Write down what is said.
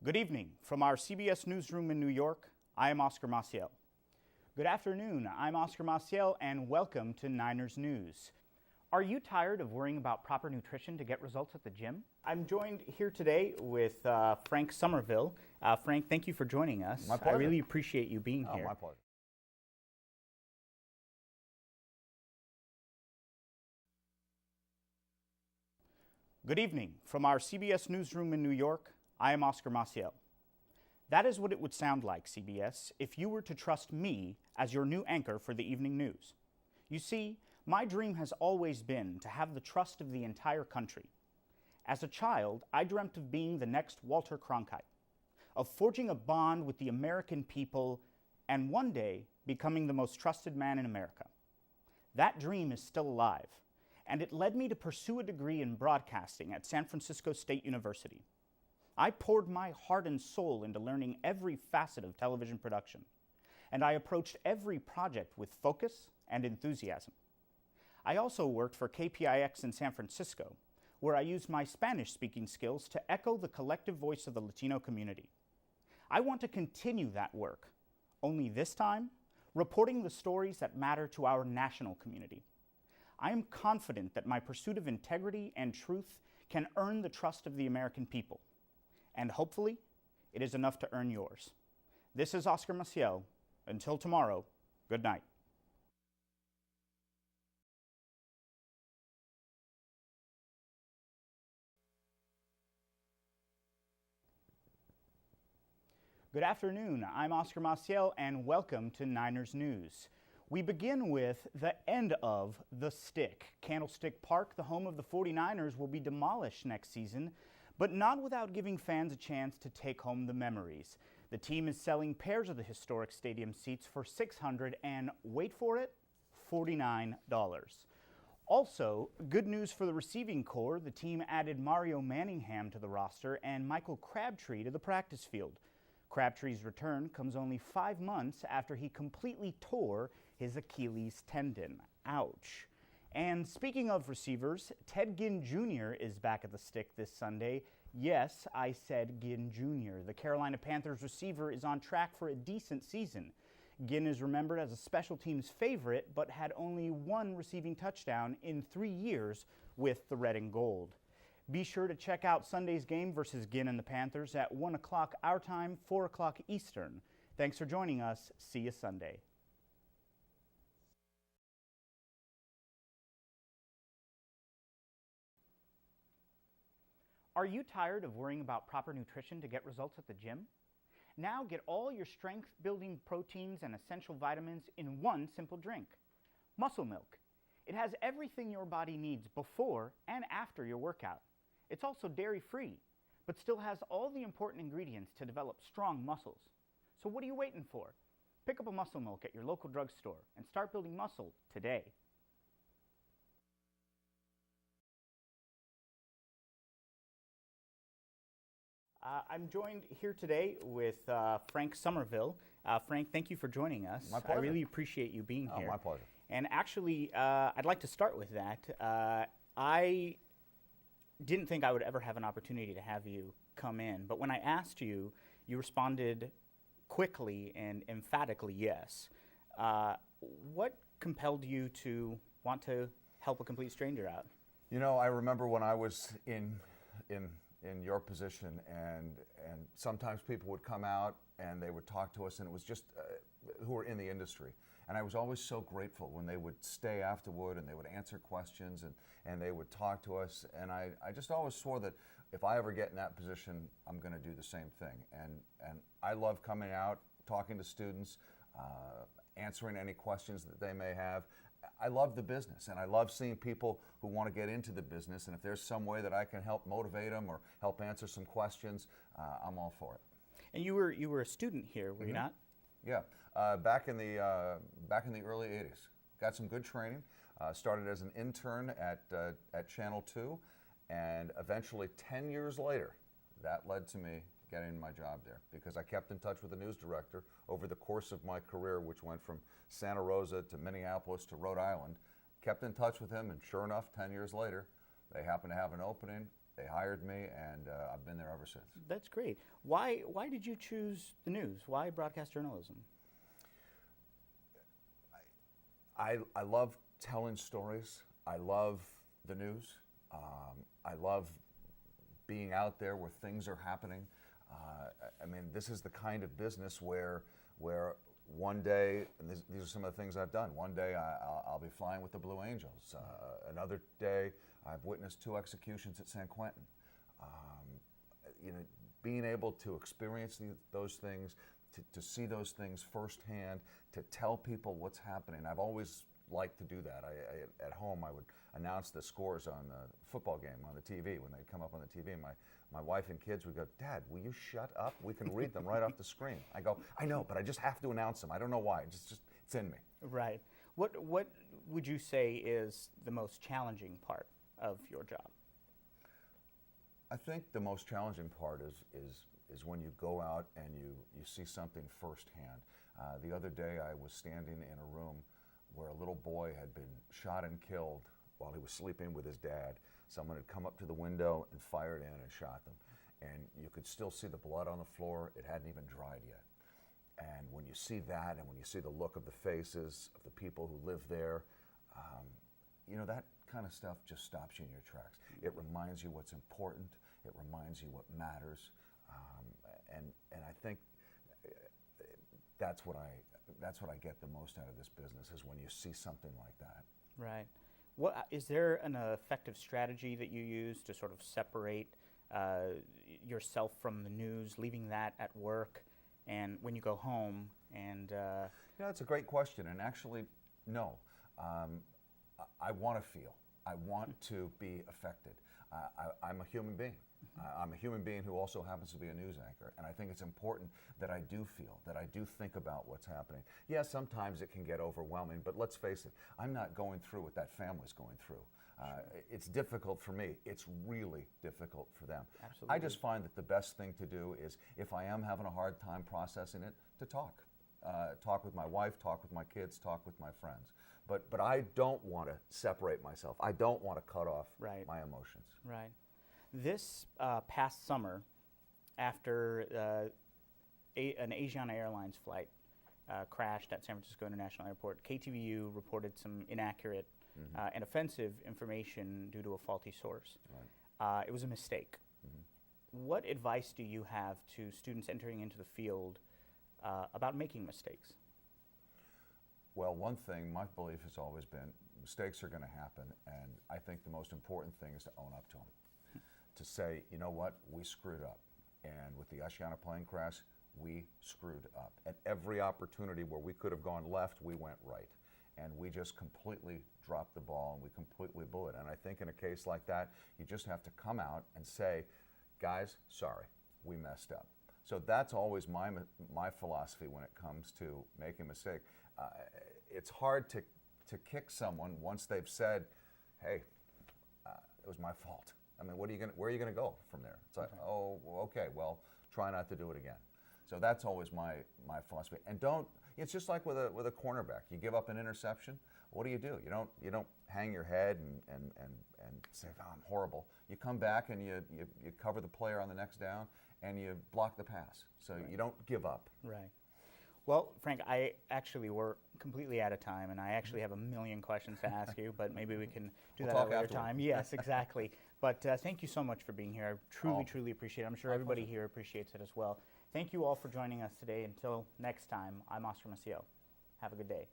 Good evening. From our CBS newsroom in New York, I am Oscar Maciel. Good afternoon. I'm Oscar Maciel, and welcome to Niners News. Are you tired of worrying about proper nutrition to get results at the gym? I'm joined here today with Frank Somerville. Frank, thank you for joining us. My pleasure. I really appreciate you being here. My pleasure. Good evening. From our CBS newsroom in New York, I am Oscar Maciel. That is what it would sound like, CBS, if you were to trust me as your new anchor for the evening news. You see, my dream has always been to have the trust of the entire country. As a child, I dreamt of being the next Walter Cronkite, of forging a bond with the American people, and one day becoming the most trusted man in America. That dream is still alive, and it led me to pursue a degree in broadcasting at San Francisco State University. I poured my heart and soul into learning every facet of television production, and I approached every project with focus and enthusiasm. I also worked for KPIX in San Francisco, where I used my Spanish-speaking skills to echo the collective voice of the Latino community. I want to continue that work, only this time, reporting the stories that matter to our national community. I am confident that my pursuit of integrity and truth can earn the trust of the American people. And hopefully, it is enough to earn yours. This is Oscar Maciel. Until tomorrow, good night. Good afternoon. I'm Oscar Maciel, and welcome to Niners News. We begin with the end of The Stick. Candlestick Park, the home of the 49ers, will be demolished next season, but not without giving fans a chance to take home the memories. The team is selling pairs of the historic stadium seats for $600 and, wait for it, $49. Also, good news for the receiving corps. The team added Mario Manningham to the roster and Michael Crabtree to the practice field. Crabtree's return comes only 5 months after he completely tore his Achilles tendon. Ouch. And speaking of receivers, Ted Ginn Jr. is back at the Stick this Sunday. Yes, I said Ginn Jr. The Carolina Panthers receiver is on track for a decent season. Ginn is remembered as a special teams favorite, but had only one receiving touchdown in 3 years with the red and gold. Be sure to check out Sunday's game versus Ginn and the Panthers at 1 o'clock our time, 4 o'clock Eastern. Thanks for joining us. See you Sunday. Are you tired of worrying about proper nutrition to get results at the gym? Now get all your strength-building proteins and essential vitamins in one simple drink. Muscle Milk. It has everything your body needs before and after your workout. It's also dairy-free, but still has all the important ingredients to develop strong muscles. So what are you waiting for? Pick up a Muscle Milk at your local drugstore and start building muscle today. I'm joined here today with Frank Somerville. Frank, thank you for joining us. My pleasure. I really appreciate you being here. My pleasure. And actually, I'd like to start with that. I didn't think I would ever have an opportunity to have you come in, but when I asked you, you responded quickly and emphatically yes. What compelled you to want to help a complete stranger out? You know, I remember when I was in your position, and sometimes people would come out and they would talk to us, and it was just who were in the industry. And I was always so grateful when they would stay afterward and they would answer questions and they would talk to us. And I just always swore that if I ever get in that position, I'm going to do the same thing. And I love coming out, talking to students, answering any questions that they may have. I love the business, and I love seeing people who want to get into the business, and if there's some way that I can help motivate them or help answer some questions, I'm all for it. And you were a student here, were you not? Yeah, back in the early '80s, got some good training. Started as an intern at Channel 2, and eventually 10 years later, that led to me getting my job there, because I kept in touch with the news director over the course of my career, which went from Santa Rosa to Minneapolis to Rhode Island. Kept in touch with him, and sure enough, 10 years later, they happened to have an opening They hired me, and I've been there ever since. That's great. Why did you choose the news? Why broadcast journalism? I love telling stories. I love the news. I love being out there where things are happening. I mean, this is the kind of business where one day, and these are some of the things I've done. One day I'll be flying with the Blue Angels. Another day I've witnessed 2 executions at San Quentin. You know, being able to experience those things, to see those things firsthand, to tell people what's happening. I've always liked to do that. At home, I would announce the scores on the football game on the TV when they'd come up on the TV. My wife and kids would go, "Dad, will you shut up? We can read them right off the screen." I go, "I know, but I just have to announce them. I don't know why. It's in me." Right. What would you say is the most challenging part of your job? I think the most challenging part is when you go out and you see something firsthand. The other day I was standing in a room where a little boy had been shot and killed while he was sleeping with his dad. Someone had come up to the window and fired in and shot them. And you could still see the blood on the floor. It hadn't even dried yet. And when you see that, and when you see the look of the faces of the people who live there, you know, that kind of stuff just stops you in your tracks. It reminds you what's important. It reminds you what matters. And I think that's what I get the most out of this business, is when you see something like that. Right. What is there an effective strategy that you use to sort of separate yourself from the news, leaving that at work, and when you go home? And Yeah, that's a great question. And actually, no. I want to feel. I want to be affected. I'm a human being. I'm a human being who also happens to be a news anchor, and I think it's important that I do feel, that I do think about what's happening. Yeah, sometimes it can get overwhelming, but let's face it, I'm not going through what that family's going through. It's difficult for me. It's really difficult for them. Absolutely. I just find that the best thing to do is, if I am having a hard time processing it, to talk. Talk with my wife, talk with my kids, talk with my friends. But I don't want to separate myself. I don't want to cut off my emotions. Right. This past summer, after an Asiana Airlines flight crashed at San Francisco International Airport, KTVU reported some inaccurate and offensive information due to a faulty source. Right. It was a mistake. What advice do you have to students entering into the field about making mistakes? Well, one thing, my belief has always been, mistakes are going to happen, and I think the most important thing is to own up to them. To say, you know what, we screwed up. And with the Asiana plane crash, we screwed up. At every opportunity where we could have gone left, we went right. And we just completely dropped the ball, and we completely blew it. And I think in a case like that, you just have to come out and say, guys, sorry, we messed up. So that's always my philosophy when it comes to making a mistake. It's hard to kick someone once they've said, hey, it was my fault. I mean, where are you going to go from there? It's like, oh, okay, well, try not to do it again. So that's always my philosophy. And it's just like with a cornerback. You give up an interception, what do? You don't hang your head and say, oh, I'm horrible. You come back and you cover the player on the next down and you block the pass. So you don't give up. Right. Well, Frank, we're completely out of time, and I actually have a million questions to ask you, but maybe we can do that at a later time. Yes, exactly. But thank you so much for being here. I truly appreciate it. I'm sure everybody here appreciates it as well. Thank you all for joining us today. Until next time, I'm Oscar Maciel. Have a good day.